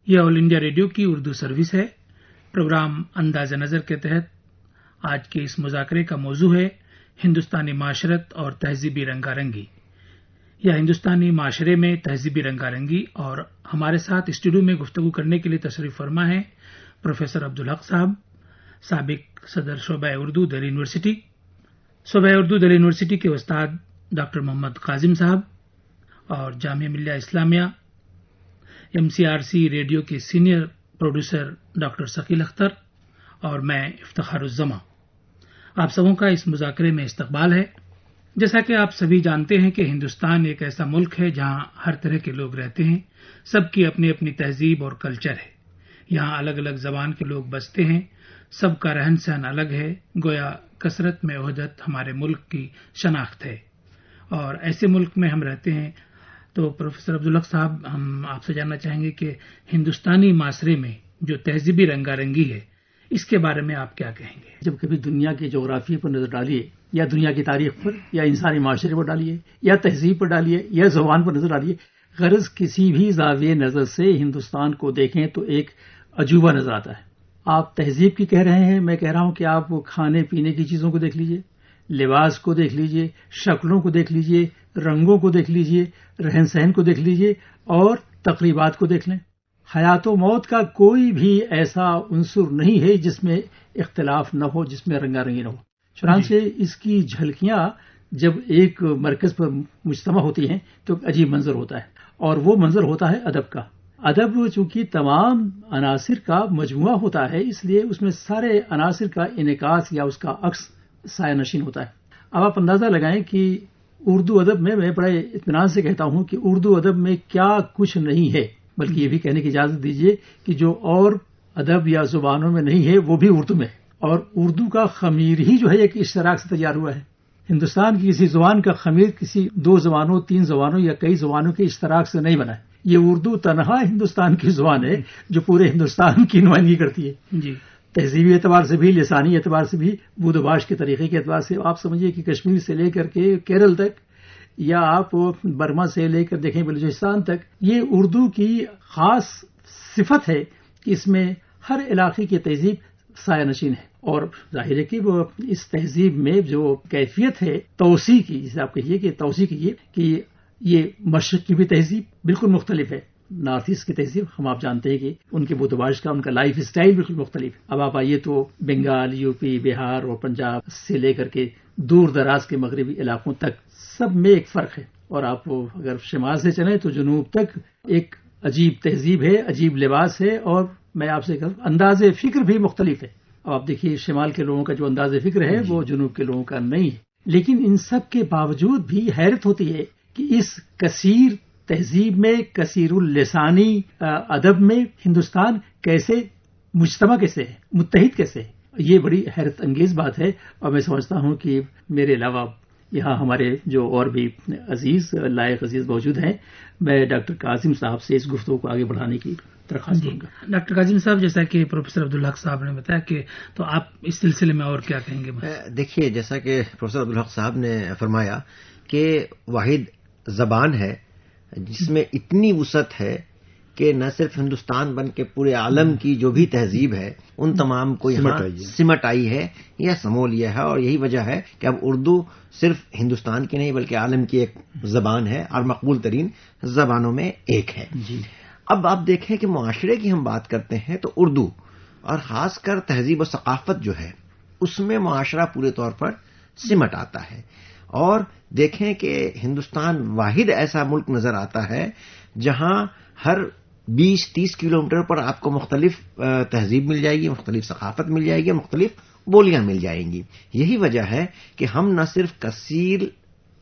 یہ آل India radio کی Urdu service ہے۔ پروگرام انداز نظر کے تحت آج کے اس مذاکرے کا موضوع ہے ہندوستانی معاشرت اور تہذیبی رنگا رنگی یا ہندوستانی معاشرے میں تہذیبی رنگا رنگی۔ اور ہمارے ساتھ اسٹوڈیو میں گفتگو کرنے کے لیے تشریف فرما ہے پروفیسر عبدالحق صاحب، سابق صدر شعبہ اردو دہلی یونیورسٹی، شعبہ اردو دہلی یونیورسٹی کے استاد ڈاکٹر محمد قاسم صاحب، اور جامعہ ملیہ اسلامیہ MCRC ریڈیو کے سینئر پروڈیوسر ڈاکٹر ثقیل اختر، اور میں افتخار الزماں۔ آپ سبوں کا اس مذاکرے میں استقبال ہے۔ جیسا کہ آپ سبھی جانتے ہیں کہ ہندوستان ایک ایسا ملک ہے جہاں ہر طرح کے لوگ رہتے ہیں، سب کی اپنی اپنی تہذیب اور کلچر ہے۔ یہاں الگ الگ زبان کے لوگ بستے ہیں، سب کا رہن سہن الگ ہے، گویا کثرت میں وحدت ہمارے ملک کی شناخت ہے، اور ایسے ملک میں ہم رہتے ہیں۔ تو پروفیسر عبدالحق صاحب، ہم آپ سے جاننا چاہیں گے کہ ہندوستانی معاشرے میں جو تہذیبی رنگا رنگی ہے، اس کے بارے میں آپ کیا کہیں گے؟ جب کبھی دنیا کے جغرافیے پر نظر ڈالیے، یا دنیا کی تاریخ پر، یا انسانی معاشرے پر ڈالیے، یا تہذیب پر ڈالیے، یا زبان پر نظر ڈالیے، غرض کسی بھی زاویہ نظر سے ہندوستان کو دیکھیں تو ایک عجوبہ نظر آتا ہے۔ آپ تہذیب کی کہہ رہے ہیں، میں کہہ رہا ہوں کہ آپ کھانے پینے کی چیزوں کو دیکھ لیجئے، لباس کو دیکھ لیجئے، شکلوں کو دیکھ لیجئے، رنگوں کو دیکھ لیجئے، رہن سہن کو دیکھ لیجئے، اور تقریبات کو دیکھ لیں۔ حیات و موت کا کوئی بھی ایسا عنصر نہیں ہے جس میں اختلاف نہ ہو، جس میں رنگا رنگی نہ ہو۔ چنانچہ اس کی جھلکیاں جب ایک مرکز پر مجتمع ہوتی ہیں تو ایک عجیب منظر ہوتا ہے، اور وہ منظر ہوتا ہے ادب کا۔ ادب چونکہ تمام عناصر کا مجموعہ ہوتا ہے، اس لیے اس میں سارے عناصر کا انعکاس یا اس کا عکس سایہ نشین ہوتا ہے۔ اب آپ اندازہ لگائیں کہ اردو ادب میں بڑے اطمینان سے کہتا ہوں کہ اردو ادب میں کیا کچھ نہیں ہے، بلکہ یہ بھی کہنے کی اجازت دیجیے کہ جو اور ادب یا زبانوں میں نہیں ہے وہ بھی اردو میں ہے، اور اردو کا خمیر ہی جو ہے ایک اشتراک سے تیار ہوا ہے۔ ہندوستان کی کسی زبان کا خمیر کسی 2 زبانوں، 3 زبانوں یا کئی زبانوں کے اشتراک سے نہیں بنا ہے۔ یہ اردو تنہا ہندوستان کی زبان ہے جو پورے ہندوستان کی نمائندگی کرتی ہے، جی، تہذیبی اعتبار سے بھی، لسانی اعتبار سے بھی، بود و باش کے طریقے کے اعتبار سے۔ آپ سمجھیے کہ کشمیر سے لے کر کے کیرل تک، یا آپ برما سے لے کر دیکھیں بلوچستان تک، یہ اردو کی خاص صفت ہے کہ اس میں ہر علاقے کی تہذیب سایہ نشین ہے، اور ظاہر ہے کہ وہ اس تہذیب میں جو کیفیت ہے توسیع کی، جسے آپ کہیے کہ توسیع کیجیے، کہ یہ مشرق کی بھی تہذیب بالکل مختلف ہے، نارتھ ایسٹ کی تہذیب ہم آپ جانتے ہیں کہ ان کے بود و باش کا، ان کا لائف اسٹائل بالکل مختلف ہے۔ اب آپ آئیے تو بنگال، یوپی، بہار اور پنجاب سے لے کر کے دور دراز کے مغربی علاقوں تک سب میں ایک فرق ہے، اور آپ اگر شمال سے چلیں تو جنوب تک ایک عجیب تہذیب ہے، عجیب لباس ہے، اور میں آپ سے کہوں انداز فکر بھی مختلف ہے۔ اب آپ دیکھیے شمال کے لوگوں کا جو انداز فکر ہے وہ جنوب کے لوگوں کا نہیں ہے، لیکن ان سب کے باوجود بھی حیرت ہوتی ہے کہ اس کثیر تہذیب میں، کثیر اللسانی ادب میں ہندوستان کیسے مجتمع کیسے ہے، متحد کیسے ہے۔ یہ بڑی حیرت انگیز بات ہے، اور میں سمجھتا ہوں کہ میرے علاوہ یہاں ہمارے جو اور بھی عزیز، لائق عزیز موجود ہیں، میں ڈاکٹر قاسم صاحب سے اس گفتگو کو آگے بڑھانے کی درخواست کروں گا۔ ڈاکٹر قاسم صاحب، جیسا کہ پروفیسر عبدالحق صاحب نے بتایا کہ تو آپ اس سلسلے میں اور کیا کہیں گے؟ دیکھیے، جیسا کہ پروفیسر عبدالحق صاحب نے فرمایا کہ واحد زبان ہے جس میں اتنی وسعت ہے کہ نہ صرف ہندوستان بن کے پورے عالم کی جو بھی تہذیب ہے ان تمام کو یہاں سمٹ آئی ہے یا سمو لیا ہے، اور یہی وجہ ہے کہ اب اردو صرف ہندوستان کی نہیں بلکہ عالم کی ایک زبان ہے، اور مقبول ترین زبانوں میں ایک ہے۔ اب آپ دیکھیں کہ معاشرے کی ہم بات کرتے ہیں تو اردو، اور خاص کر تہذیب و ثقافت جو ہے اس میں معاشرہ پورے طور پر سمٹ آتا ہے، اور دیکھیں کہ ہندوستان واحد ایسا ملک نظر آتا ہے جہاں ہر 20-30 کلومیٹر پر آپ کو مختلف تہذیب مل جائے گی، مختلف ثقافت مل جائے گی، مختلف بولیاں مل جائیں گی۔ یہی وجہ ہے کہ ہم نہ صرف کثیر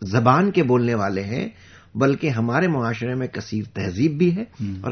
زبان کے بولنے والے ہیں بلکہ ہمارے معاشرے میں کثیر تہذیب بھی ہے اور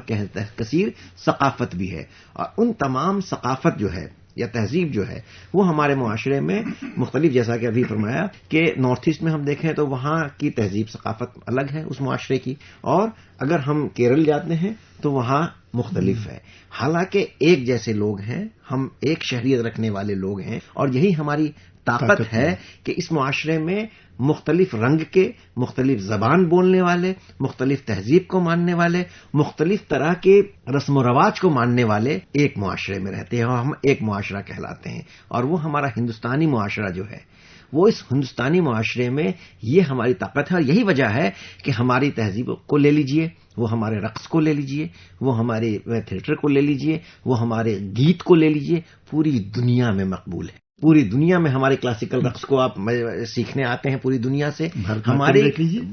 کثیر ثقافت بھی ہے، اور ان تمام ثقافت جو ہے یا تہذیب جو ہے وہ ہمارے معاشرے میں مختلف، جیسا کہ ابھی فرمایا کہ نارتھ ایسٹ میں ہم دیکھیں تو وہاں کی تہذیب ثقافت الگ ہے اس معاشرے کی، اور اگر ہم کیرل جاتے ہیں تو وہاں مختلف ہے۔ حالانکہ ایک جیسے لوگ ہیں، ہم ایک شہریت رکھنے والے لوگ ہیں، اور یہی ہماری طاقت ہے کہ اس معاشرے میں مختلف رنگ کے، مختلف زبان بولنے والے، مختلف تہذیب کو ماننے والے، مختلف طرح کے رسم و رواج کو ماننے والے ایک معاشرے میں رہتے ہیں اور ہم ایک معاشرہ کہلاتے ہیں. اور وہ ہمارا ہندوستانی معاشرہ جو ہے، وہ اس ہندوستانی معاشرے میں یہ ہماری طاقت ہے. اور یہی وجہ ہے کہ ہماری تہذیب کو لے لیجئے، وہ ہمارے رقص کو لے لیجئے، وہ ہمارے تھیٹر کو لے لیجئے، وہ ہمارے گیت کو لے لیجئے، پوری دنیا میں مقبول ہے. پوری دنیا میں ہمارے کلاسیکل رقص کو آپ سیکھنے آتے ہیں پوری دنیا سے. ہمارے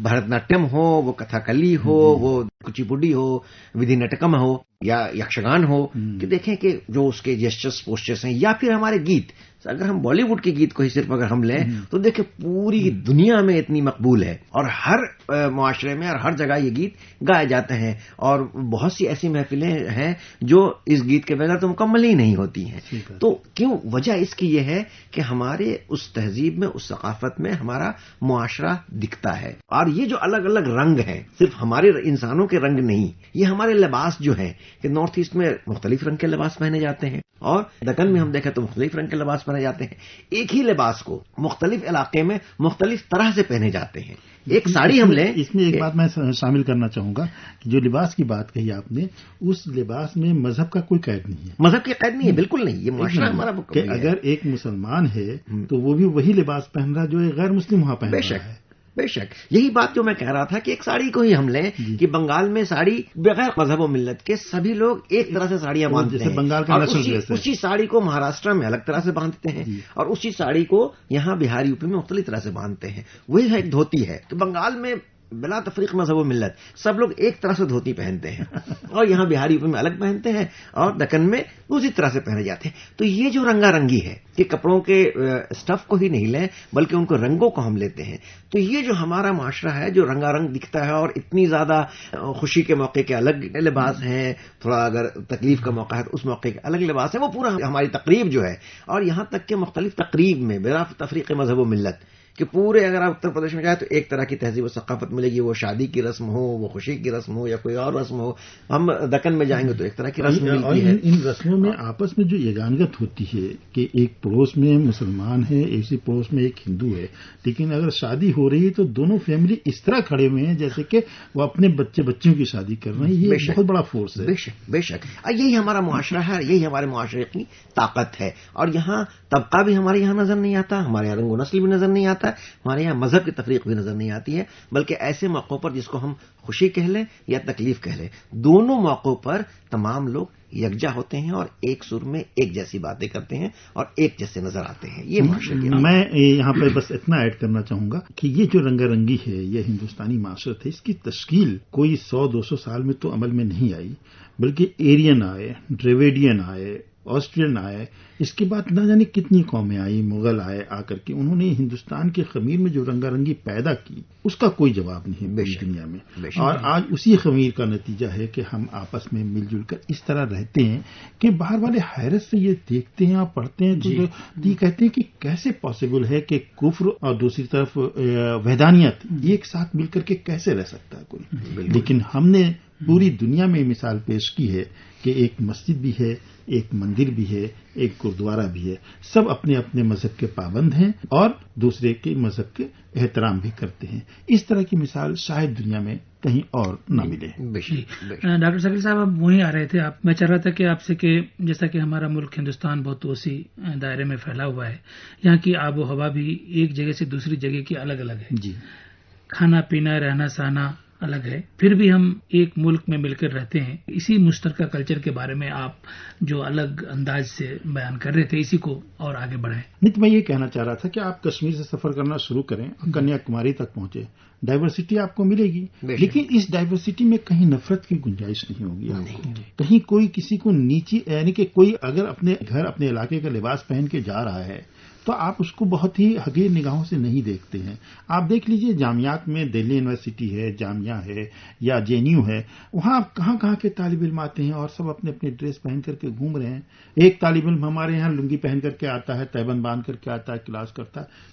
بھرت ناٹیم ہو، وہ کتھاکلی ہو، وہ کچی پوڈی ہو، ودھی نٹکم ہو یا یکشگان ہو، کہ دیکھیں کہ جو اس کے جیسچرز پوسچرز ہیں، یا پھر ہمارے گیت. اگر ہم بالی ووڈ کے گیت کو ہی صرف اگر ہم لیں تو دیکھیں پوری دنیا میں اتنی مقبول ہے اور ہر معاشرے میں اور ہر جگہ یہ گیت گائے جاتے ہیں. اور بہت سی ایسی محفلیں ہیں جو اس گیت کے بغیر تو مکمل ہی نہیں ہوتی ہیں. تو کیوں؟ وجہ اس کی یہ ہے کہ ہمارے اس تہذیب میں، اس ثقافت میں ہمارا معاشرہ دکھتا ہے. اور یہ جو الگ الگ رنگ ہیں، صرف ہمارے انسانوں کے رنگ نہیں، یہ ہمارے لباس جو ہیں کہ نارتھ ایسٹ میں مختلف رنگ کے لباس پہنے جاتے ہیں اور دکن میں ہم دیکھیں تو مختلف رنگ کے لباس پہنے جاتے ہیں. ایک ہی لباس کو مختلف علاقے میں مختلف طرح سے پہنے جاتے ہیں. ایک ساڑی ہم لیں، اس میں ایک بات میں شامل کرنا چاہوں گا کہ جو لباس کی بات کہی آپ نے، اس لباس میں مذہب کا کوئی قید نہیں ہے. مذہب کی قید نہیں ہے، بالکل نہیں. یہ معاشرہ ہمارا کہ اگر ایک مسلمان ہے تو وہ بھی وہی لباس پہن رہا ہے جو ایک غیر مسلم وہاں پہن رہا ہے. بے شک یہی بات جو میں کہہ رہا تھا کہ ایک ساڑی کو ہی ہم لیں کہ بنگال میں ساڑی بغیر مذہب و ملت کے سبھی لوگ ایک طرح سے ساڑیاں باندھتے ہیں. بنگال کا اسی ساڑی کو مہاراشٹر میں الگ طرح سے باندھتے ہیں اور اسی ساڑی کو یہاں بہار یو پی میں مختلف طرح سے باندھتے ہیں. وہی ایک دھوتی ہے کہ بنگال میں بلا تفریق مذہب و ملت سب لوگ ایک طرح سے دھوتی پہنتے ہیں اور یہاں بہار یو پی میں الگ پہنتے ہیں اور دکن میں دوسری طرح سے پہنے جاتے ہیں. تو یہ جو رنگا رنگی ہے کہ کپڑوں کے اسٹف کو ہی نہیں لیں بلکہ ان کو رنگوں کو ہم لیتے ہیں. تو یہ جو ہمارا معاشرہ ہے جو رنگا رنگ دکھتا ہے اور اتنی زیادہ خوشی کے موقع کے الگ لباس ہیں، تھوڑا اگر تکلیف کا موقع ہے تو اس موقع کے الگ لباس ہے، وہ پورا ہماری تقریب جو ہے. اور یہاں تک کہ مختلف تقریب میں بلا تفریق مذہب و ملت کہ پورے اگر آپ اتر پردیش میں جائیں تو ایک طرح کی تہذیب و ثقافت ملے گی. وہ شادی کی رسم ہو، وہ خوشی کی رسم ہو یا کوئی اور رسم ہو. ہم دکن میں جائیں گے تو ایک طرح کی رسم ملتی ہے. ان رسموں میں آپس میں جو یگانگت ہوتی ہے کہ ایک پڑوس میں مسلمان ہے، اسی پڑوس میں ایک ہندو ہے، لیکن اگر شادی ہو رہی ہے تو دونوں فیملی اس طرح کھڑے ہوئے ہیں جیسے کہ وہ اپنے بچوں کی شادی کر رہے ہیں. یہ بہت بڑا فورس ہے. بے شک یہی ہمارا معاشرہ ہے، یہی ہمارے معاشرے کی طاقت ہے. اور یہاں طبقہ بھی ہمارے یہاں نظر نہیں آتا، ہمارے یہاں رنگ و نسل بھی نظر نہیں آتا، ہمارے یہاں مذہب کی تفریق بھی نظر نہیں آتی ہے. بلکہ ایسے موقعوں پر جس کو ہم خوشی کہہ لیں یا تکلیف کہہ لیں، دونوں موقعوں پر تمام لوگ یکجا ہوتے ہیں اور ایک سر میں ایک جیسی باتیں کرتے ہیں اور ایک جیسے نظر آتے ہیں. یہ معاشرے کی میں یہاں پہ بس اتنا ایڈ کرنا چاہوں گا کہ یہ جو رنگا رنگی ہے، یہ ہندوستانی معاشرت ہے، اس کی تشکیل کوئی 100-200 سال میں تو عمل میں نہیں آئی، بلکہ ایرین آئے، ڈریویڈین آئے، آسٹرین آئے، اس کے بعد نہ جانے کتنی قومیں آئی، مغل آئے، آ کر کے انہوں نے ہندوستان کے خمیر میں جو رنگا رنگی پیدا کی اس کا کوئی جواب نہیں ہے پوری دنیا میں. اور آج اسی خمیر کا نتیجہ ہے کہ ہم آپس میں مل جل کر اس طرح رہتے ہیں کہ باہر والے حیرت سے یہ دیکھتے ہیں اور پڑھتے ہیں تو یہ کہتے ہیں کہ کیسے پاسبل ہے کہ کفر اور دوسری طرف وحدانیت ایک ساتھ مل کر کے کیسے رہ سکتا ہے کوئی. لیکن ہم نے پوری دنیا میں مثال پیش کی ہے کہ ایک مسجد بھی ہے، ایک مندر بھی ہے، ایک گردوارہ بھی ہے، سب اپنے اپنے مذہب کے پابند ہیں اور دوسرے کے مذہب کے احترام بھی کرتے ہیں. اس طرح کی مثال شاید دنیا میں کہیں اور نہ ملے. ڈاکٹر ثقیل صاحب آپ وہیں آ رہے تھے، میں چاہ رہا تھا کہ آپ سے کہ جیسا کہ ہمارا ملک ہندوستان بہت وسیع دائرے میں پھیلا ہوا ہے، یہاں کی آب و ہوا بھی ایک جگہ سے دوسری جگہ کی الگ الگ ہے. جی، کھانا پینا رہنا سہنا الگ ہے، پھر بھی ہم ایک ملک میں مل کر رہتے ہیں. اسی مشترکہ کلچر کے بارے میں آپ جو الگ انداز سے بیان کر رہے تھے، اسی کو اور آگے بڑھائیں. نہیں، میں یہ کہنا چاہ رہا تھا کہ آپ کشمیر سے سفر کرنا شروع کریں اور کنیا کماری تک پہنچے، ڈائیورسٹی آپ کو ملے گی، لیکن اس ڈائیورسٹی میں کہیں نفرت کی گنجائش نہیں ہوگی آپ کو. کہیں کوئی کسی کو نیچی، یعنی کہ کوئی اگر اپنے گھر اپنے علاقے کا لباس پہن کے جا رہا ہے تو آپ اس کو بہت ہی حقیر نگاہوں سے نہیں دیکھتے ہیں. آپ دیکھ لیجئے جامعات میں دہلی یونیورسٹی ہے، جامعہ ہے یا جے این یو ہے، وہاں کہاں کہاں کے طالب علم آتے ہیں اور سب اپنے اپنے ڈریس پہن کر کے گھوم رہے ہیں. ایک طالب علم ہمارے یہاں لنگی پہن کر کے آتا ہے، تہبند باندھ کر کے آتا ہے، کلاس کرتا ہے.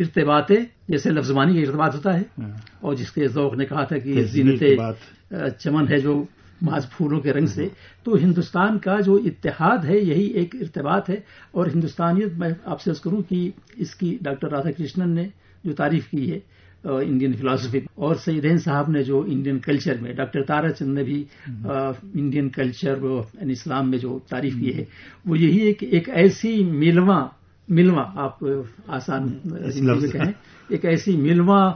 ارتباط جیسے لفظ زبانی کا ارتباط ہوتا ہے، اور جس کے ذوق نے کہا تھا کہ زینت چمن ہے جو محض پھولوں کے رنگ سے، تو ہندوستان کا جو اتحاد ہے یہی ایک ارتباط ہے. اور ہندوستانیت، میں آپ سے عرض کروں کہ اس کی ڈاکٹر رادھا کرشنن نے جو تعریف کی ہے انڈین فلاسفی، اور سیدین صاحب نے جو انڈین کلچر میں، ڈاکٹر تارا چند نے بھی انڈین کلچر یعنی اسلام میں جو تعریف کی ہے، وہ یہی ہے کہ ایک ایسی ملواں آپ آسان میں کہیں، ایک ایسی ملواں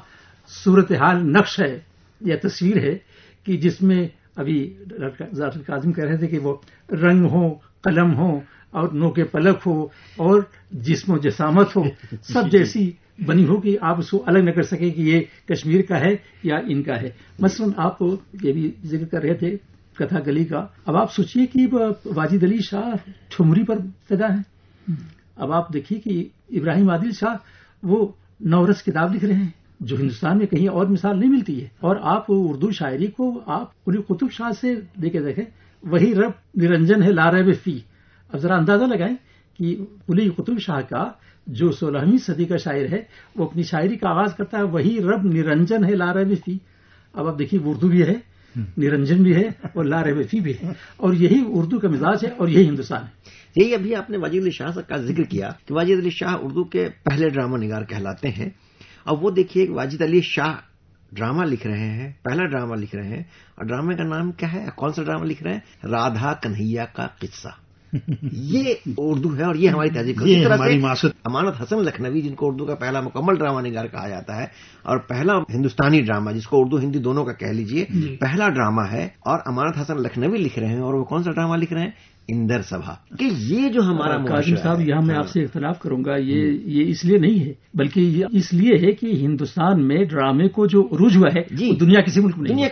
صورتحال نقش ہے یا تصویر ہے کہ جس میں ابھی ڈاکٹر کاظم کہہ رہے تھے کہ وہ رنگ ہو، قلم ہو، اور نوک پلک ہو، اور جسم و جسامت ہو، سب جیسی بنی ہو کہ آپ اس کو الگ نہ کر سکیں کہ یہ کشمیر کا ہے یا ان کا ہے. مثلا آپ یہ بھی ذکر کر رہے تھے کتھا کلی کا. اب آپ سوچئے کہ واجد علی شاہ ٹھمری پر پیدا ہیں. اب آپ دیکھیے کہ ابراہیم عادل شاہ وہ نورس کتاب لکھ رہے ہیں جو ہندوستان میں کہیں اور مثال نہیں ملتی ہے. اور آپ اردو شاعری کو آپ قلی قطب شاہ سے دے کے دیکھیں، وہی رب نرنجن ہے لا ریب فی. اب ذرا اندازہ لگائیں کہ قلی قطب شاہ کا جو 16ویں صدی کا شاعر ہے، وہ اپنی شاعری کا آغاز کرتا ہے وہی رب نرنجن ہے لا ریب فی. اب آپ دیکھیے اردو بھی ہے، نرنجن بھی ہے، اور لا ریب فی بھی ہے، اور یہی اردو کا مزاج ہے اور یہی ہندوستان ہے. یہی ابھی آپ نے واجد علی شاہ کا ذکر کیا کہ واجد علی شاہ اردو کے پہلے ڈرامہ نگار کہلاتے ہیں. اب وہ دیکھیے واجد علی شاہ ڈرامہ لکھ رہے ہیں، پہلا ڈرامہ لکھ رہے ہیں، اور ڈرامے کا نام کیا ہے؟ کون سا ڈرامہ لکھ رہے ہیں؟ رادھا کنہیا کا قصہ. یہ اردو ہے اور یہ ہماری تہذیب کا. اس طرح سے امانت حسن لکھنوی، جن کو اردو کا پہلا مکمل ڈرامہ نگار کہا جاتا ہے، اور پہلا ہندوستانی ڈرامہ جس کو اردو ہندی دونوں کا کہہ لیجئے پہلا ڈرامہ ہے، اور امانت حسن لکھنوی لکھ رہے ہیں. اور وہ کون سا ڈرامہ لکھ رہے ہیں؟ اندر سبھا. کہ یہ جو ہمارا کاظم صاحب، یہاں میں آپ سے اختلاف کروں گا. یہ اس لیے نہیں ہے، بلکہ یہ اس لیے ہے کہ ہندوستان میں ڈرامے کو جو عروج ہوا ہے وہ دنیا کسی ملک میں نہیں.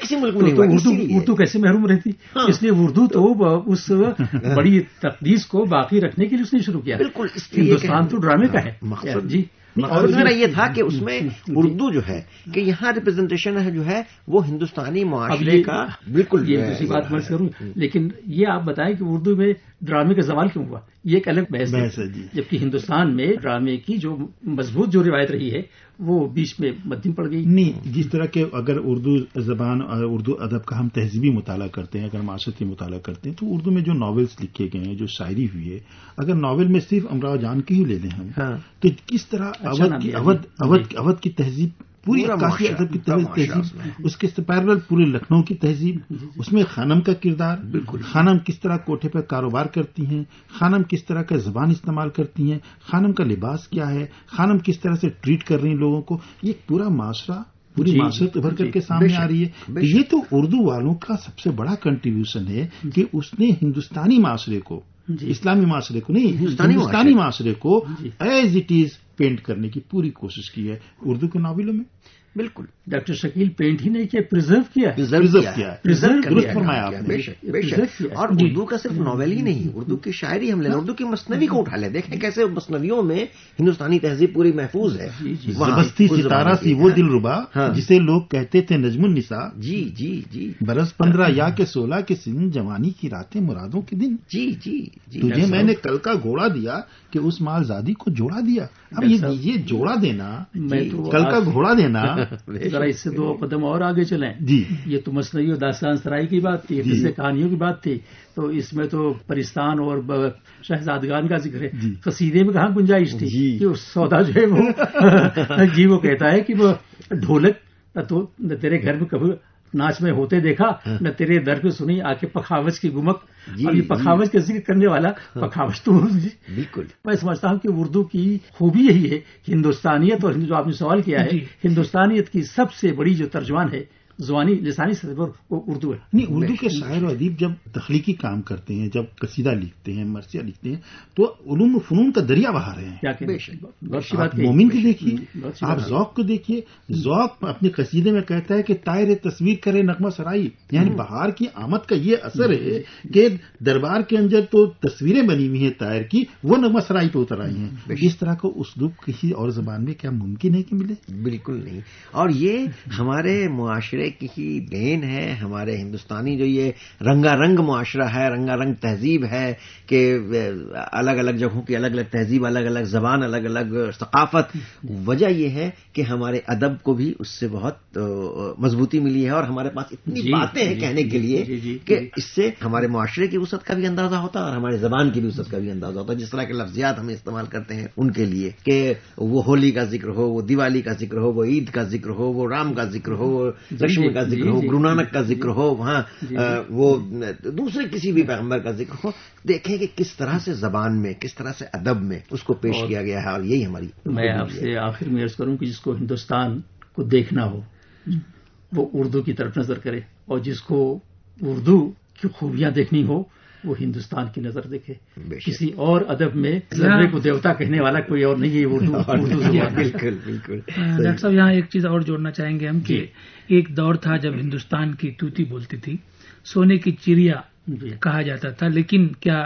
تو اردو کیسے محروم رہتی؟ اس لیے اردو تو اس بڑی تقدیس کو باقی رکھنے کے لیے اس نے شروع کیا. بالکل، ہندوستان تو ڈرامے کا ہے. جی، اور میرا یہ تھا کہ اس میں اردو جو ہے کہ یہاں ریپرزنٹیشن ہے جو ہے وہ ہندوستانی معاشرے کا. بالکل یہ دوسری بات میں کروں، لیکن یہ آپ بتائیں کہ اردو میں ڈرامے کا زوال کیوں ہوا؟ یہ ایک الگ بحث ہے. جبکہ ہندوستان میں ڈرامے کی جو مضبوط جو روایت رہی ہے وہ بیچ میں مدھم پڑ گئی. نہیں، جس طرح کے اگر اردو زبان اور اردو ادب کا ہم تہذیبی مطالعہ کرتے ہیں، اگر معاشرتی مطالعہ کرتے ہیں، تو اردو میں جو ناولز لکھے گئے ہیں، جو شاعری ہوئی ہے، اگر ناول میں صرف امراؤ جان کی ہی لے لیں ہم، تو کس طرح اودھ کی تہذیب، پوری عکاسی ادب کی تہذیب، اس کے پیرل پورے لکھنؤ کی تہذیب، اس میں خانم کا کردار، خانم کس طرح کوٹھے پر کاروبار کرتی ہیں، خانم کس طرح کا زبان استعمال کرتی ہیں، خانم کا لباس کیا ہے، خانم کس طرح سے ٹریٹ کر رہی ہیں لوگوں کو، یہ پورا معاشرہ، پوری معاشرت ابھر کر کے سامنے آ رہی ہے. یہ تو اردو والوں کا سب سے بڑا کنٹریبیوشن ہے کہ اس نے ہندوستانی معاشرے کو، اسلامی معاشرے کو نہیں، ہندوستانی معاشرے کو ایز اٹ از پینٹ کرنے کی پوری کوشش کی ہے اردو کے ناولوں میں. بالکل، ڈاکٹر شکیل پینٹ ہی نہیں کیا، پرزرو کیا. درست فرمایا آپ نے. اور اردو کا صرف ناول ہی نہیں، اردو کی شاعری ہم لیں، اردو کی مثنوی کو اٹھا لیں، دیکھیں کیسے مثنویوں میں ہندوستانی تہذیب پوری محفوظ ہے. بستی ستارہ سی وہ دلربا جسے لوگ کہتے تھے نجم النساء. جی جی جی. برس 15 یا کہ 16 کے سن، جوانی کی راتیں مرادوں کے دن. جی جی جی. تجھے میں نے کل کا گھوڑا دیا کہ اس مال زادی کو جوڑا دیا. اب یہ جوڑا دینا، کل کا گھوڑا دینا. ذرا اس سے 2 قدم اور آگے چلیں. جی، یہ تو مثنوی اور داستان سرائی کی بات تھی، قصے کہانیوں کی بات تھی، تو اس میں تو پرستان اور شہزادگان کا ذکر ہے. قصیدے میں کہاں گنجائش تھی کہ اس سودا جو ہے وہ جی وہ کہتا ہے کہ وہ ڈھولک تو تیرے گھر میں کبھی ناچ میں ہوتے دیکھا، نہ تیرے در پہ سنی آ کے پخاوج کی گمک. اب یہ پخاوج کا ذکر کرنے والا پخاوج تو بالکل. میں سمجھتا ہوں کہ اردو کی خوبی یہی ہے کہ ہندوستانیت، اور جو آپ نے سوال کیا ہے، ہندوستانیت کی سب سے بڑی جو ترجمان ہے زبانی لسانی سطح پر وہ اردو ہے. نہیں، اردو کے شاعر و ادیب جب تخلیقی کام کرتے ہیں، جب قصیدہ لکھتے ہیں، مرثیہ لکھتے ہیں، تو علوم و فنون کا دریا بہا رہے ہیں. آپ مومن کو دیکھیے، آپ ذوق کو دیکھیے. ذوق اپنے قصیدے میں کہتا ہے کہ طائر تصویر کرے نغمہ سرائی، یعنی بہار کی آمد کا یہ اثر ہے کہ دربار کے اندر تو تصویریں بنی ہوئی ہیں طائر کی، وہ نغمہ سرائی پہ اتر آئی ہیں. اس طرح کا اسلوب کسی اور زبان میں کیا ممکن ہے کہ ملے؟ بالکل نہیں. اور یہ ہمارے معاشرے کی دین ہے، ہمارے ہندوستانی جو یہ رنگا رنگ معاشرہ ہے، رنگا رنگ تہذیب ہے کہ الگ الگ جگہوں کی الگ الگ تہذیب، الگ الگ زبان، الگ الگ ثقافت. وجہ یہ ہے کہ ہمارے ادب کو بھی اس سے بہت مضبوطی ملی ہے اور ہمارے پاس اتنی باتیں ہیں کہنے کے لیے کہ اس سے ہمارے معاشرے کی وسعت کا بھی اندازہ ہوتا ہے اور ہماری زبان کی بھی وسعت کا بھی اندازہ ہوتا ہے. جس طرح کے لفظیات ہم استعمال کرتے ہیں ان کے لیے، کہ وہ ہولی کا ذکر ہو، وہ دیوالی کا ذکر ہو، وہ عید کا ذکر ہو، وہ رام کا ذکر ہو، وہ لکشمی کا ذکر ہو، گرو نانک کا ذکر ہو، وہاں وہ دوسرے کسی بھی پیغمبر کا ذکر ہو، دیکھیں کہ کس طرح سے زبان میں، کس طرح سے ادب میں اس کو پیش کیا گیا ہے. اور یہی ہماری، میں آپ سے آخر میں عرض کروں کہ جس کو ہندوستان کو دیکھنا ہو وہ اردو کی طرف نظر کرے، اور جس کو اردو کی خوبیاں دیکھنی ہو وہ ہندوستان کی نظر دیکھے. کسی اور ادب میں ذرے کو دیوتا کہنے والا کوئی اور نہیں ہے، اردو زبان. بالکل بالکل. ڈاکٹر صاحب یہاں ایک چیز اور جوڑنا چاہیں گے ہم کہ ایک دور تھا جب ہندوستان کی طوطی بولتی تھی، سونے کی چڑیا کہا جاتا تھا، لیکن کیا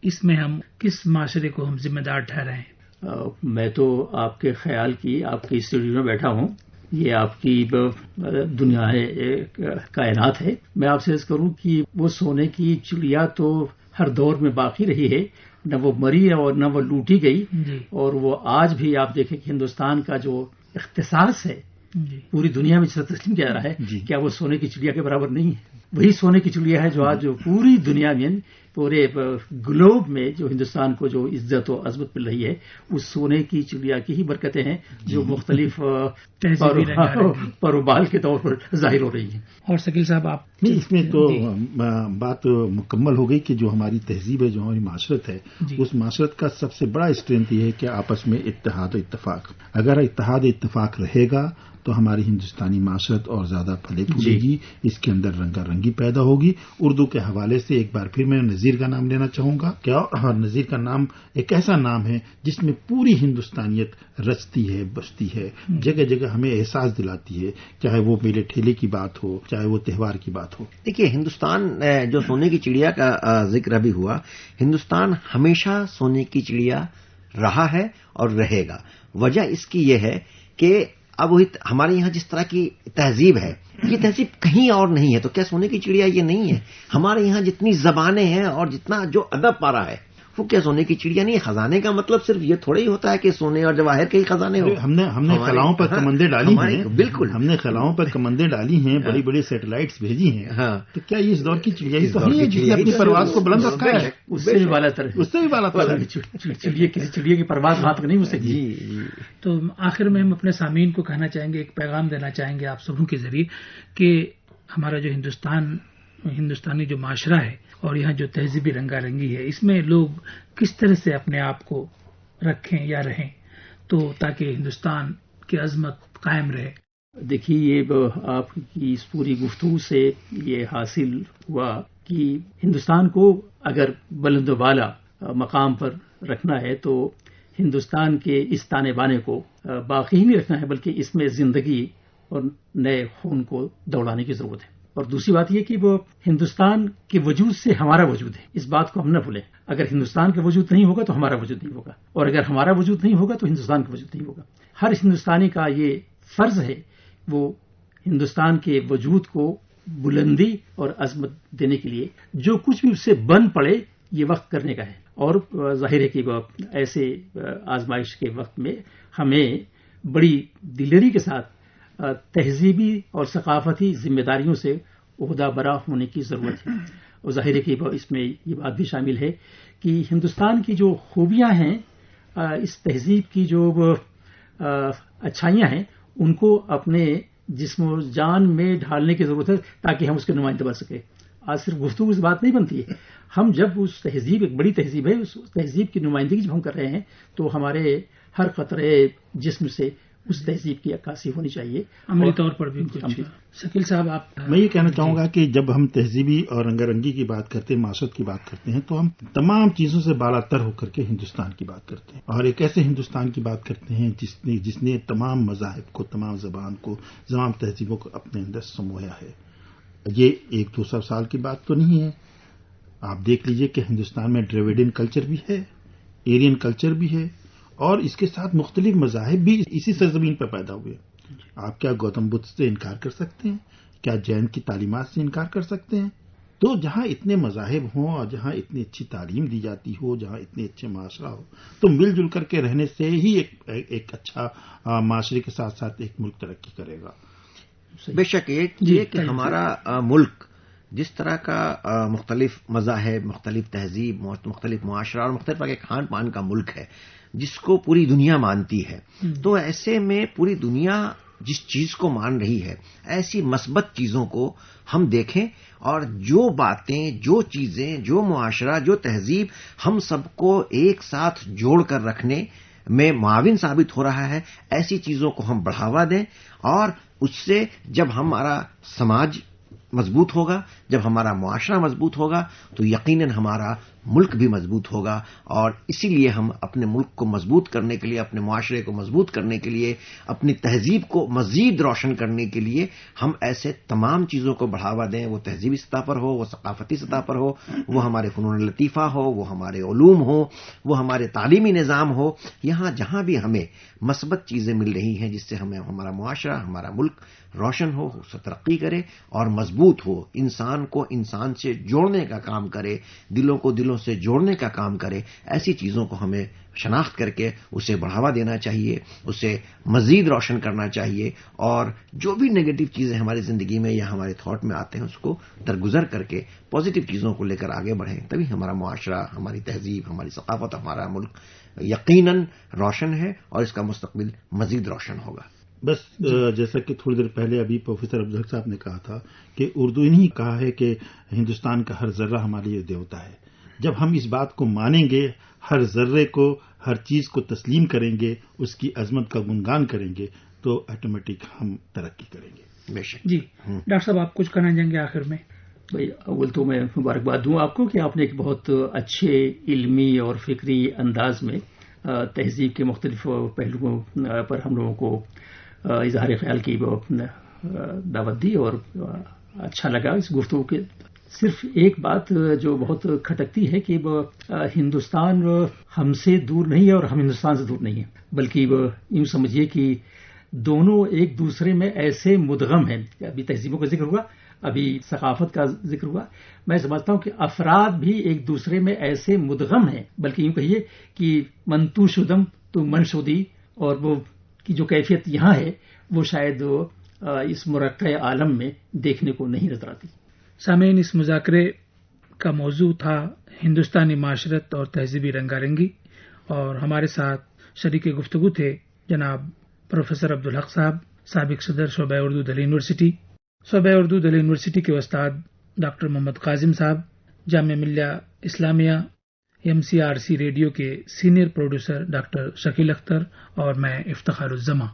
اس میں ہم کس معاشرے کو ہم ذمہ دار ٹھہرائے ہیں؟ میں تو آپ کے خیال کی، آپ کے اسٹوڈیو میں بیٹھا ہوں، یہ آپ کی دنیا ہے، کائنات ہے. میں آپ سے عرض کروں کہ وہ سونے کی چڑیا تو ہر دور میں باقی رہی ہے، نہ وہ مری اور نہ وہ لوٹی گئی. اور وہ آج بھی آپ دیکھیں کہ ہندوستان کا جو اختصاص ہے پوری دنیا میں جسے تسلیم کیا جا رہا ہے، کیا وہ سونے کی چڑیا کے برابر نہیں ہے؟ وہی سونے کی چڑیا ہے جو آج جو پوری دنیا میں، پورے گلوب میں جو ہندوستان کو جو عزت و عظمت مل رہی ہے، اس سونے کی چڑیا کی ہی برکتیں ہیں جو مختلف پروبال کے طور پر ظاہر ہو رہی ہیں. اور شکیل صاحب آپ؟ نہیں، اس میں تو بات مکمل ہو گئی کہ جو ہماری تہذیب ہے، جو ہماری معاشرت ہے، اس معاشرت کا سب سے بڑا اسٹرینتھ یہ ہے کہ آپس میں اتحاد و اتفاق. اگر اتحاد و اتفاق رہے گا تو ہماری ہندوستانی معاشرت اور زیادہ پھلے پھولے گی، اس کے اندر رنگا رنگی پیدا ہوگی. اردو کے حوالے سے ایک بار پھر میں نذیر کا نام لینا چاہوں گا. کیا نذیر کا نام ایک ایسا نام ہے جس میں پوری ہندوستانیت رچتی ہے، بستی ہے، جگہ جگہ ہمیں احساس دلاتی ہے، چاہے وہ میلے ٹھیلے کی بات ہو، چاہے وہ تہوار کی بات ہو. دیکھیے، ہندوستان جو سونے کی چڑیا کا ذکر ابھی ہوا، ہندوستان ہمیشہ سونے کی چڑیا رہا ہے اور رہے گا. وجہ اس کی یہ ہے کہ اب ہمارے یہاں جس طرح کی تہذیب ہے، یہ تہذیب کہیں اور نہیں ہے. تو کیا سونے کی چڑیا یہ نہیں ہے؟ ہمارے یہاں جتنی زبانیں ہیں اور جتنا جو ادب پارا ہے، وہ کیا سونے کی چڑیا نہیں ہے؟ خزانے کا مطلب صرف یہ تھوڑا ہی ہوتا ہے کہ سونے اور جواہر کے ہی خزانے ہو. ہم نے خلاؤں پر کمندیں ڈالی ہیں. بالکل، ہم نے خلاؤں پر کمندیں ڈالی ہیں، بڑی بڑی سیٹلائٹس بھیجی ہیں. تو کیا یہ اس دور کی چڑیا ہی تو نہیں ہے جس نے اپنی پرواز کو بلند رکھا ہے؟ اس سے بھی بالا تر ہے، اس سے بھی بالا تر ہے. کسی چڑیا کی پرواز وہاں تک نہیں ہو سکتی. تو آخر میں ہم اپنے سامعین کو کہنا چاہیں گے، ایک پیغام دینا چاہیں گے آپ سبوں کے ذریعے کہ ہمارا جو ہندوستانی جو معاشرہ ہے اور یہاں جو تہذیبی رنگا رنگی ہے، اس میں لوگ کس طرح سے اپنے آپ کو رکھیں یا رہیں تو تاکہ ہندوستان کی عظمت قائم رہے. دیکھیے، یہ آپ کی اس پوری گفتگو سے یہ حاصل ہوا کہ ہندوستان کو اگر بلند و بالا مقام پر رکھنا ہے تو ہندوستان کے اس تانے بانے کو باقی ہی نہیں رکھنا ہے، بلکہ اس میں زندگی اور نئے خون کو دوڑانے کی ضرورت ہے. اور دوسری بات یہ کہ وہ ہندوستان کے وجود سے ہمارا وجود ہے، اس بات کو ہم نہ بھولیں. اگر ہندوستان کا وجود نہیں ہوگا تو ہمارا وجود نہیں ہوگا، اور اگر ہمارا وجود نہیں ہوگا تو ہندوستان کا وجود نہیں ہوگا. ہر ہندوستانی کا یہ فرض ہے وہ ہندوستان کے وجود کو بلندی اور عظمت دینے کے لیے جو کچھ بھی اس سے بن پڑے یہ وقت کرنے کا ہے. اور ظاہر ہے کہ ایسے آزمائش کے وقت میں ہمیں بڑی دلری کے ساتھ تہذیبی اور ثقافتی ذمہ داریوں سے عہدہ برا ہونے کی ضرورت ہے. اور ظاہر ہے کہ اس میں یہ بات بھی شامل ہے کہ ہندوستان کی جو خوبیاں ہیں، اس تہذیب کی جو اچھائیاں ہیں، ان کو اپنے جسم و جان میں ڈھالنے کی ضرورت ہے تاکہ ہم اس کے نمائندے بن سکیں. آج صرف گفتگو سے بات نہیں بنتی ہے. ہم جب اس تہذیب، ایک بڑی تہذیب ہے، اس تہذیب کی نمائندگی جب ہم کر رہے ہیں تو ہمارے ہر قطرے جسم سے اس تہذیب کی عکاسی ہونی چاہیے. عملی طور پر بھی شکیل صاحب آپ؟ میں یہ کہنا چاہوں گا کہ جب ہم تہذیبی اور رنگا رنگی کی بات کرتے ہیں، معاشرت کی بات کرتے ہیں، تو ہم تمام چیزوں سے بالا تر ہو کر کے ہندوستان کی بات کرتے ہیں، اور ایک ایسے ہندوستان کی بات کرتے ہیں جس نے تمام مذاہب کو، تمام زبان کو، تمام تہذیبوں کو اپنے اندر سمویا ہے. یہ 100-200 سال کی بات تو نہیں ہے. آپ دیکھ لیجئے کہ ہندوستان میں ڈریویڈین کلچر بھی ہے، ایرین کلچر بھی ہے، اور اس کے ساتھ مختلف مذاہب بھی اسی سرزمین پر پیدا ہوئے. آپ کیا گوتم بدھ سے انکار کر سکتے ہیں؟ کیا جین کی تعلیمات سے انکار کر سکتے ہیں؟ تو جہاں اتنے مذاہب ہوں اور جہاں اتنی اچھی تعلیم دی جاتی ہو، جہاں اتنے اچھے معاشرہ ہو، تو مل جل کر کے رہنے سے ہی ایک اچھا معاشرے کے ساتھ ساتھ ایک ملک ترقی کرے گا۔ بے شک یہ کہ ہمارا ملک جس طرح کا مختلف مذاہب، مختلف تہذیب، مختلف معاشرہ اور مختلف کے کھان پان کا ملک ہے، جس کو پوری دنیا مانتی ہے، تو ایسے میں پوری دنیا جس چیز کو مان رہی ہے، ایسی مثبت چیزوں کو ہم دیکھیں، اور جو باتیں، جو چیزیں، جو معاشرہ، جو تہذیب ہم سب کو ایک ساتھ جوڑ کر رکھنے میں معاون ثابت ہو رہا ہے، ایسی چیزوں کو ہم بڑھاوا دیں، اور اس سے جب ہمارا سماج مضبوط ہوگا، جب ہمارا معاشرہ مضبوط ہوگا، تو یقیناً ہمارا ملک بھی مضبوط ہوگا۔ اور اسی لیے ہم اپنے ملک کو مضبوط کرنے کے لیے، اپنے معاشرے کو مضبوط کرنے کے لیے، اپنی تہذیب کو مزید روشن کرنے کے لیے ہم ایسے تمام چیزوں کو بڑھاوا دیں، وہ تہذیبی سطح پر ہو، وہ ثقافتی سطح پر ہو، وہ ہمارے فنون لطیفہ ہو، وہ ہمارے علوم ہو، وہ ہمارے تعلیمی نظام ہو، یہاں جہاں بھی ہمیں مثبت چیزیں مل رہی ہیں جس سے ہمیں ہمارا معاشرہ، ہمارا ملک روشن ہو، اس سے ترقی کرے اور مضبوط ہو، انسان کو انسان سے جوڑنے کا کام کرے، دلوں کو دلوں سے جوڑنے کا کام کرے، ایسی چیزوں کو ہمیں شناخت کر کے اسے بڑھاوا دینا چاہیے، اسے مزید روشن کرنا چاہیے، اور جو بھی نیگیٹو چیزیں ہماری زندگی میں یا ہمارے تھاٹ میں آتے ہیں اس کو درگزر کر کے پازیٹو چیزوں کو لے کر آگے بڑھیں، تبھی ہمارا معاشرہ، ہماری تہذیب، ہماری ثقافت، ہمارا ملک یقیناً روشن ہے اور اس کا مستقبل مزید روشن ہوگا۔ بس جیسا کہ تھوڑی دیر پہلے ابھی پروفیسر عبدالحق صاحب نے کہا تھا کہ اردو نے کہا ہے کہ ہندوستان کا ہر ذرہ ہمارے لیے دیوتا ہے۔ جب ہم اس بات کو مانیں گے، ہر ذرے کو، ہر چیز کو تسلیم کریں گے، اس کی عظمت کا گنگان کریں گے، تو آٹومیٹک ہم ترقی کریں گے۔ بے شک۔ جی ڈاکٹر صاحب، آپ کچھ کہنا چاہیں گے آخر میں؟ بھائی اول تو میں مبارکباد دوں آپ کو کہ آپ نے ایک بہت اچھے علمی اور فکری انداز میں تہذیب کے مختلف پہلوؤں پر ہم لوگوں کو اظہار خیال کی دعوت دی، اور اچھا لگا اس گفتگو کے۔ صرف ایک بات جو بہت کھٹکتی ہے کہ ہندوستان ہم سے دور نہیں ہے اور ہم ہندوستان سے دور نہیں ہیں، بلکہ یوں سمجھیے کہ دونوں ایک دوسرے میں ایسے مدغم ہیں۔ ابھی تہذیبوں کا ذکر ہوا، ابھی ثقافت کا ذکر ہوا، میں سمجھتا ہوں کہ افراد بھی ایک دوسرے میں ایسے مدغم ہیں، بلکہ یوں کہیے کہ من تو شدم تو من شدی، اور وہ کی جو کیفیت یہاں ہے وہ شاید اس مرقع عالم میں دیکھنے کو نہیں نظر آتی۔ سامعین، اس مذاکرے کا موضوع تھا ہندوستانی معاشرت اور تہذیبی رنگا رنگی، اور ہمارے ساتھ شریک گفتگو تھے جناب پروفیسر عبدالحق صاحب، سابق صدر شعبہ اردو دہلی یونیورسٹی، شعبہ اردو دہلی یونیورسٹی کے استاد ڈاکٹر محمد قاسم صاحب، جامعہ ملیہ اسلامیہ MCRC ریڈیو کے senior producer doctor Shakeel Akhtar, اور میں افتخار الزماں۔